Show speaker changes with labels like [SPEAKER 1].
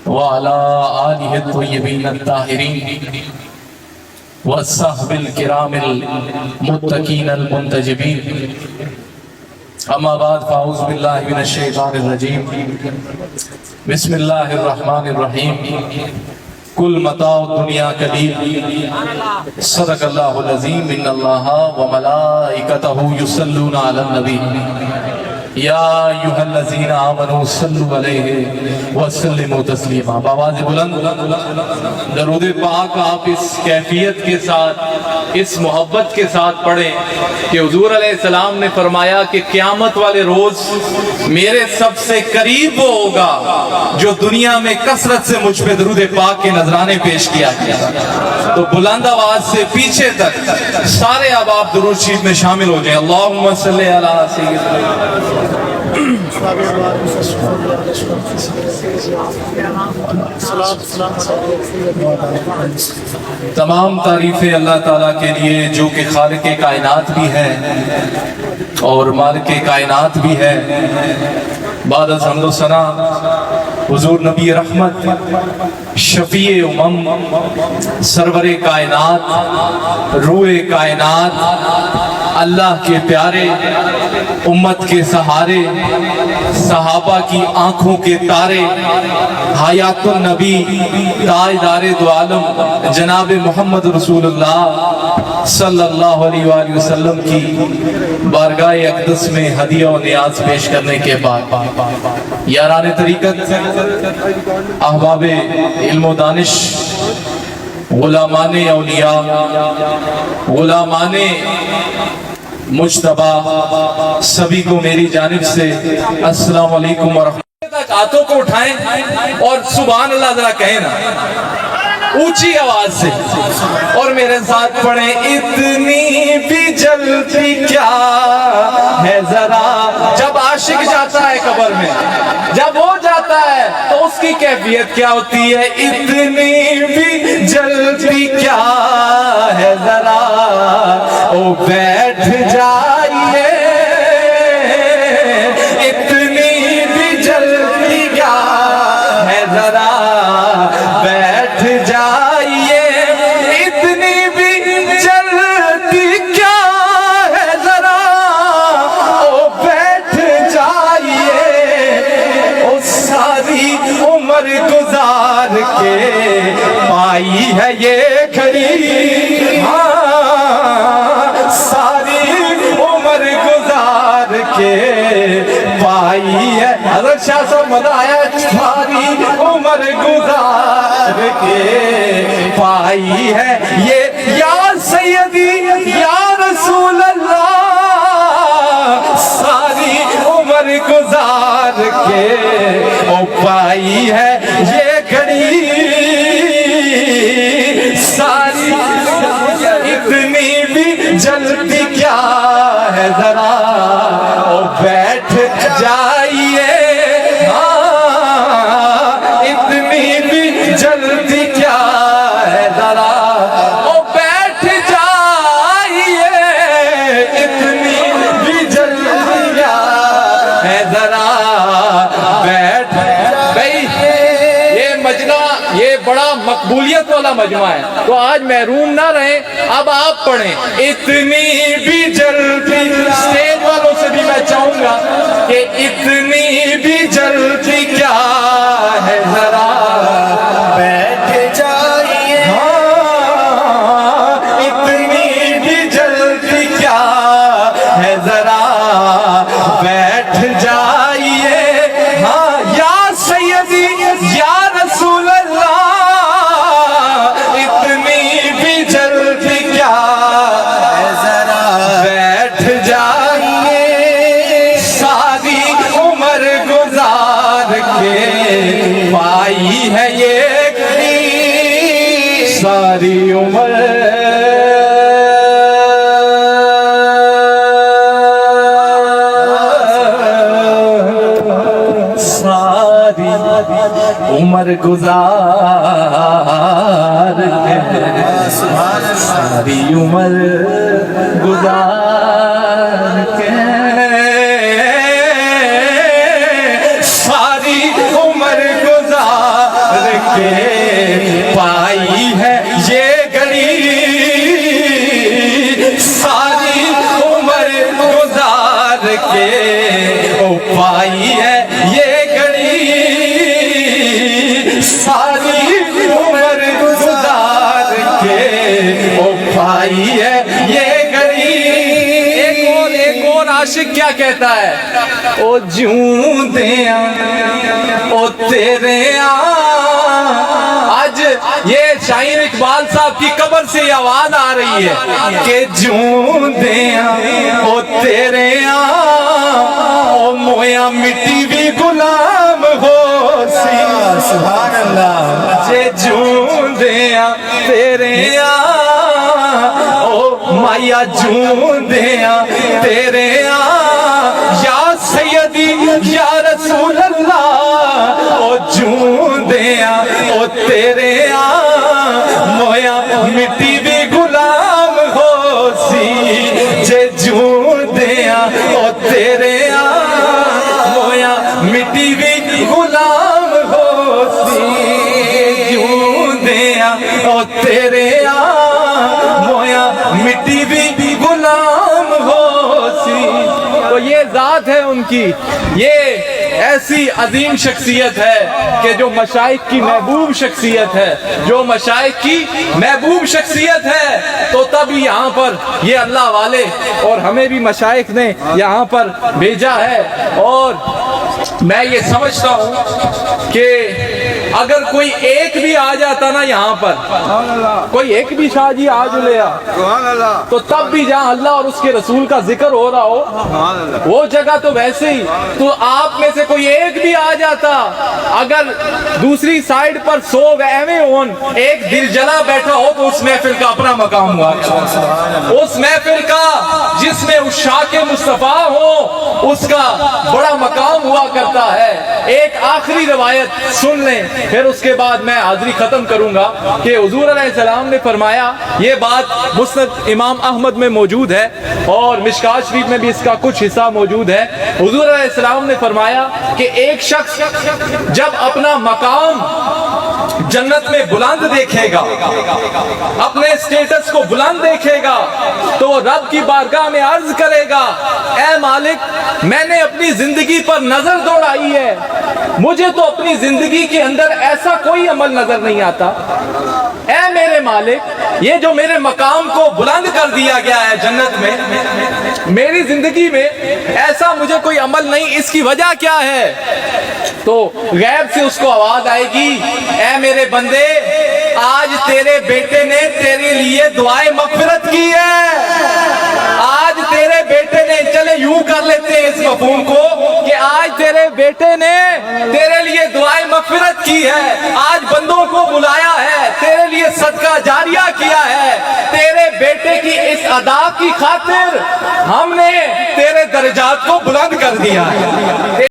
[SPEAKER 1] وعلى آله الطيبين الطاهرين والصحب الكرام المتقين المنتجبين اما بعد فاعوذ بالله من الشيطان الرجيم بسم الله الرحمن الرحيم کل متاع الدنیا قلیل صدق اللہ العظیم ان اللہ وملائکتہ یصلون علی النبی یا ایھا الذین آمنوا صلوا علیہ وسلموا تسلیما. بآواز بلند درود پاک آپ اس کیفیت کے ساتھ، اس محبت کے ساتھ پڑھیں کہ حضور علیہ السلام نے فرمایا کہ قیامت والے روز میرے سب سے قریب وہ ہوگا جو دنیا میں کثرت سے مجھ پہ درود پاک کے نذرانے پیش کیا گیا. تو بلند آواز سے پیچھے تک سارے اب آپ درود شریف میں شامل ہو جائیں. اللہم صلی علی سیدنا تمام تعریفیں اللہ تعالیٰ کے لیے جو کہ خالق کائنات بھی ہے اور مالک کائنات بھی ہے. بعد از حمد و ثنا حضور نبی رحمت، شفیع امم، سرور کائنات، روح کائنات، اللہ کے پیارے، امت کے سہارے، صحابہ کی آنکھوں کے تارے، حیات النبی، تاجدار دو عالم جناب محمد رسول اللہ صلی اللہ علیہ وآلہ وسلم کی بارگاہ اقدس میں ہدیہ و نیاز پیش کرنے کے بعد یاران طریقت، احباب علم و دانش، غلامان اولیاء، غلامان مجتبی، سبھی کو میری جانب سے السلام علیکم ورحمۃ اللہ. ہاتھوں کو اٹھائیں اور سبحان اللہ ذرا کہیں نا اونچی آواز سے، اور میرے ساتھ پڑھیں. اتنی بھی جلدی کیا ہے ذرا. جب عاشق جاتا ہے قبر میں، جب وہ جاتا ہے تو اس کی کیفیت کیا ہوتی ہے؟ اتنی بھی جلدی کیا ہے ذرا او بیٹھ جائیے. اتنی بھی جلدی کیا ہے ذرا بیٹھ جائیے. اتنی بھی جلدی کیا ہے ذرا او بیٹھ جائیے. او ساری عمر گزار کے پائی ہے یہ گھڑی، ساری عمر گزار کے پائی ہے. حضرت شاہ صاحب مزہ آیا. ساری عمر گزار کے پائی ہے یہ یا سیدی یا رسول اللہ. ساری عمر گزار کے او پائی ہے یہ گھڑی. ساری اتنی بھی جلدی کیا ہے ذرا او بیٹھ جائیے. اتنی بھی جلدی کیا ہے ذرا او بیٹھ جائیے. اتنی بھی جلدی کیا ہے ذرا بیٹھ. بھائی یہ مجمع یہ بڑا مقبولیت والا مجمع ہے، تو آج محروم نہ رہیں. اب آپ پڑھیں. اتنی بھی جلدی. اسٹیج والوں سے بھی میں چاہوں گا کہ اتنی بھی جلدی کیا ہے ذرا بیٹھ جائیے. اتنی بھی جلدی کیا ہے ذرا بیٹھ جائیے. یا سیدی یا رسول اللہ. اتنی بھی جلدی کیا ہے ذرا بیٹھ جائیے. ساری عمر گزار کے پائی ہے یہ گھڑی. ساری عمر عمر گزار کے ساری عمر گزار کے ساری عمر گزار کے پائی ہے یہ گھڑی ساری عمر گزار کے پائی ہے یہ گھڑی ساری عمر گزار کے پائی ہے یہ گھڑی۔ ایک اور عاشق کیا کہتا ہے؟ او جوں دیاں او تیرے آج یہ شاعر اقبال صاحب کی قبر سے یہ آواز آ رہی ہے کہ جوں دیاں او تیرے او مویا مٹی بھی غلام ہو سی سبحان اللہ جے جوں دیاں تیرے او مایا جوں دیاں تیرے یا سیدی یا رسول اللہ او جوں دیاں او تیرے مویا مٹی بھی غلام ہو سی جے جوں دیاں او تیرے مویا مٹی بھی غلام ہو سی جوں دیاں او تیرے مویا مٹی بھی غلام ہو سی۔ تو یہ ذات ہے ان کی، یہ ایسی عظیم شخصیت ہے کہ جو مشائخ کی محبوب شخصیت ہے، جو مشائخ کی محبوب شخصیت ہے۔ تو تب یہاں پر یہ اللہ والے اور ہمیں بھی مشائخ نے یہاں پر بھیجا ہے، اور میں یہ سمجھتا ہوں کہ اگر کوئی ایک بھی آ جاتا نا یہاں پر، کوئی ایک بھی شاہ جی آ لیا تو تب بھی جہاں اللہ اور اس کے رسول کا ذکر ہو رہا ہو وہ جگہ تو ویسے ہی، تو آپ میں سے کوئی ایک بھی آ جاتا، اگر دوسری سائیڈ پر 100 ایویں ہون، ایک دل جلا بیٹھا ہو تو اس محفل کا اپنا مقام ہوا، اس محفل کا جس میں عشاق مصطفیٰ ہو اس کا بڑا مقام ہوا کرتا ہے۔ ایک آخری روایت سن لیں پھر اس کے بعد میں حاضری ختم کروں گا کہ حضور علیہ السلام نے فرمایا، یہ بات مسند امام احمد میں موجود ہے اور مشکات شریف میں بھی اس کا کچھ حصہ موجود ہے۔ حضور علیہ السلام نے فرمایا کہ ایک شخص جب اپنا مقام جنت میں بلند دیکھے گا، اپنے اسٹیٹس کو بلند دیکھے گا، تو وہ رب کی بارگاہ میں عرض کرے گا، اے مالک میں نے اپنی زندگی پر نظر دوڑائی ہے، مجھے تو اپنی زندگی کے اندر ایسا کوئی عمل نظر نہیں آتا، اے میرے مالک یہ جو میرے مقام کو بلند کر دیا گیا ہے جنت میں، میری زندگی میں ایسا مجھے کوئی عمل نہیں، اس کی وجہ کیا ہے؟ تو غیب سے اس کو آواز آئے گی، اے میرے بندے آج تیرے بیٹے نے تیرے لیے دعائیں مغفرت کی ہے، آج تیرے بیٹے نے، چلے یوں کر لیتے ہیں اس مفہوم کو کہ آج تیرے بیٹے نے تیرے لیے دعائیں مغفرت کی ہے، آج بندوں کو بلایا ہے، تیرے لیے صدقہ جاریہ کیا ہے، تیرے بیٹے کی اس ادا کی خاطر ہم نے تیرے درجات کو بلند کر دیا ہے۔